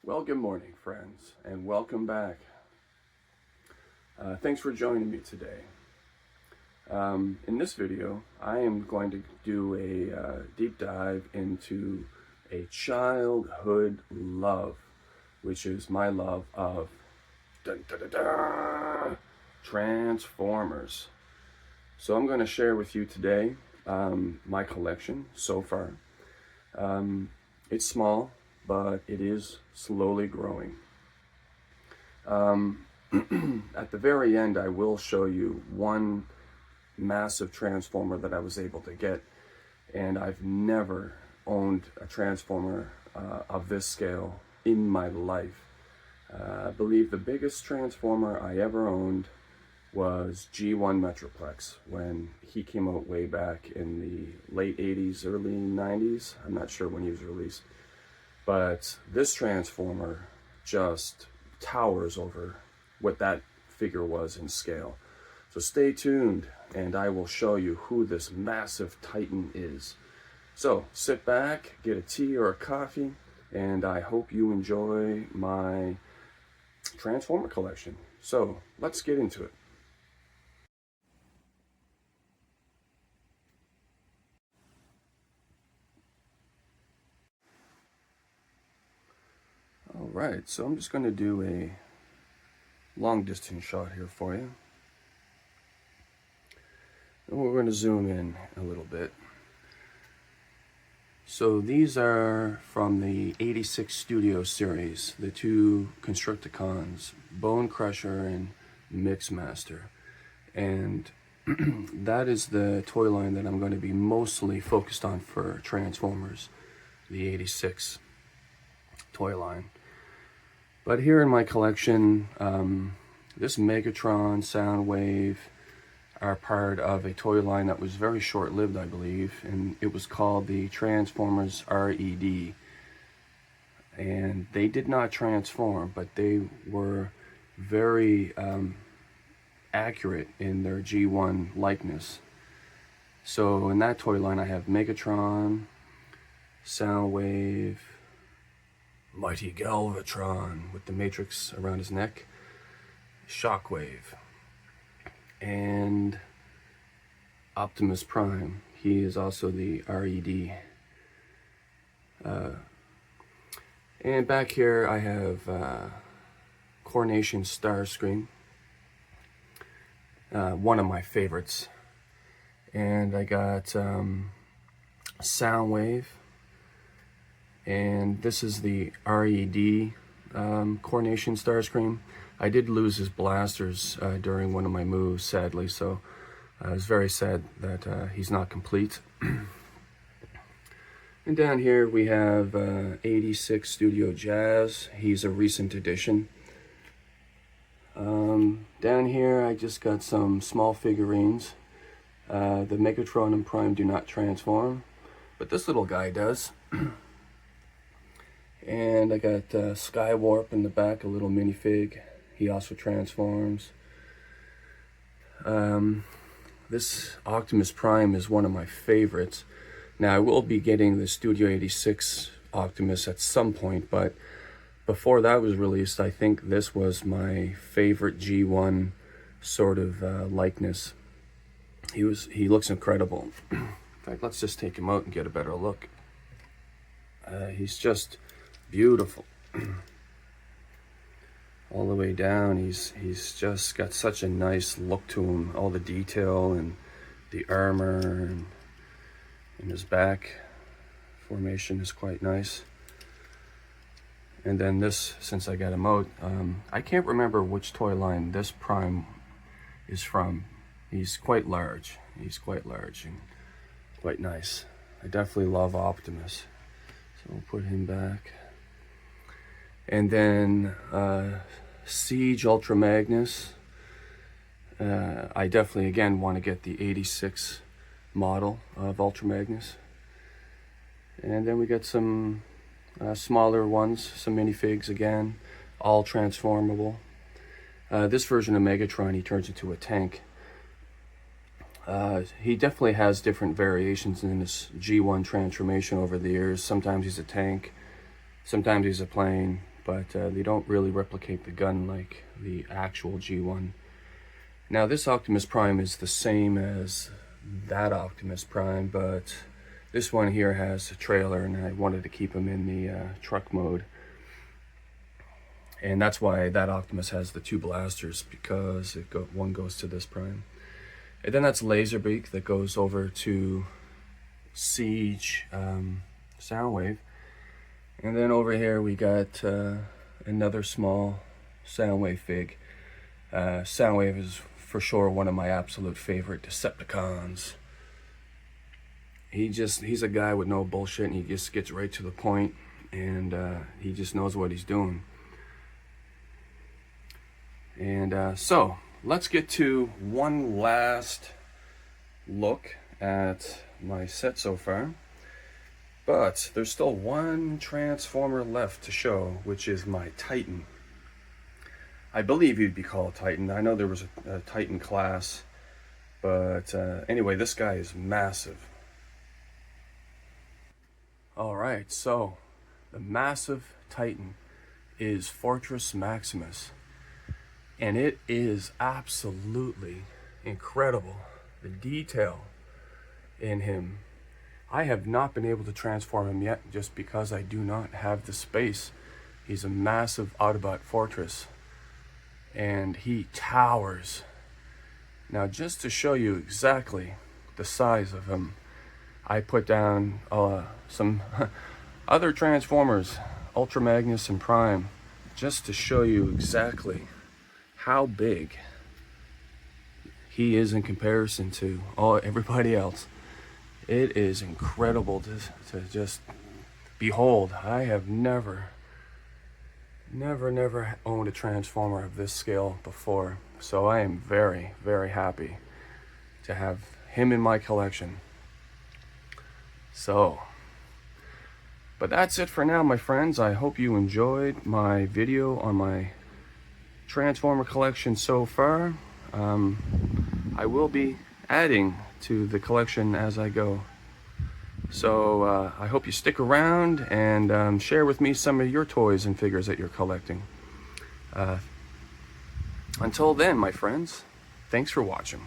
Well, good morning, friends, and welcome back. Thanks for joining me today. In this video, I am going to do a deep dive into a childhood love, which is my love of dun, dun, dun, dun, Transformers. So I'm going to share with you today my collection so far. It's small, but it is slowly growing. At the very end, I will show you one massive Transformer that I was able to get, and I've never owned a Transformer of this scale in my life. I believe the biggest Transformer I ever owned was G1 Metroplex when he came out way back in the late 80s, early 90s. I'm not sure when he was released. But this Transformer just towers over what that figure was in scale. So stay tuned and I will show you who this massive Titan is. So sit back, get a tea or a coffee, and I hope you enjoy my Transformer collection. So let's get into it. Alright, so I'm just going to do a long distance shot here for you. And we're going to zoom in a little bit. So these are from the 86 Studio series, the two Constructicons, Bone Crusher and Mixmaster. And that is the toy line that I'm going to be mostly focused on for Transformers, the 86 toy line. But here in my collection, this Megatron, Soundwave are part of a toy line that was very short-lived, I believe, and it was called the Transformers Red. And they did not transform, but they were very accurate in their G1 likeness. So in that toy line I have Megatron, Soundwave, Mighty Galvatron with the Matrix around his neck, Shockwave, and Optimus Prime. He is also the Red. And back here I have Coronation Starscream, one of my favorites. And I got Soundwave. And this is the Red Coronation Starscream. I did lose his blasters during one of my moves, sadly, so I was very sad that he's not complete. And down here we have 86 Studio Jazz. He's a recent addition. Down here I just got some small figurines. The Megatron and Prime do not transform, but this little guy does. And I got Skywarp in the back, a little minifig. He also transforms. This Optimus Prime is one of my favorites. Now I will be getting the Studio 86 Optimus at some point, but before that was released, I think this was my favorite G1 sort of likeness. He looks incredible. In fact, let's just take him out and get a better look. He's just beautiful. All the way down, he's just got such a nice look to him. All the detail and the armor and his back formation is quite nice. And then this, since I got him out, I can't remember which toy line this Prime is from. He's quite large. He's quite large and quite nice. I definitely love Optimus. So we'll put him back. And then Siege Ultra Magnus. I definitely, again, want to get the 86 model of Ultra Magnus. And then we got some smaller ones, some minifigs again, all transformable. This version of Megatron, he turns into a tank. He definitely has different variations in his G1 transformation over the years. Sometimes he's a tank, sometimes he's a plane, but they don't really replicate the gun like the actual G1. Now this Optimus Prime is the same as that Optimus Prime, but this one here has a trailer, and I wanted to keep him in the truck mode. And that's why that Optimus has the 2 blasters, because one goes to this Prime. And then that's Laserbeak that goes over to Siege Soundwave. And then over here we got another small Soundwave fig. Soundwave is for sure one of my absolute favorite Decepticons. He's a guy with no bullshit, and he just gets right to the point, and he just knows what he's doing. And so let's get to one last look at my set so far. But there's still one Transformer left to show, which is my Titan. I believe he'd be called Titan. I know there was a Titan class, but anyway, this guy is massive. Alright, so the massive Titan is Fortress Maximus, and it is absolutely incredible. The detail in him. I have not been able to transform him yet, just because I do not have the space. He's a massive Autobot fortress, and he towers. Now, just to show you exactly the size of him, I put down some other Transformers, Ultra Magnus and Prime, just to show you exactly how big he is in comparison to everybody else. It is incredible to just behold. I have never owned a Transformer of this scale before, so I am very, very happy to have him in my collection. So, but that's it for now, my friends. I hope you enjoyed my video on my Transformer collection so far. I will be adding to the collection as I go. So I hope you stick around and share with me some of your toys and figures that you're collecting. Until then, my friends, thanks for watching.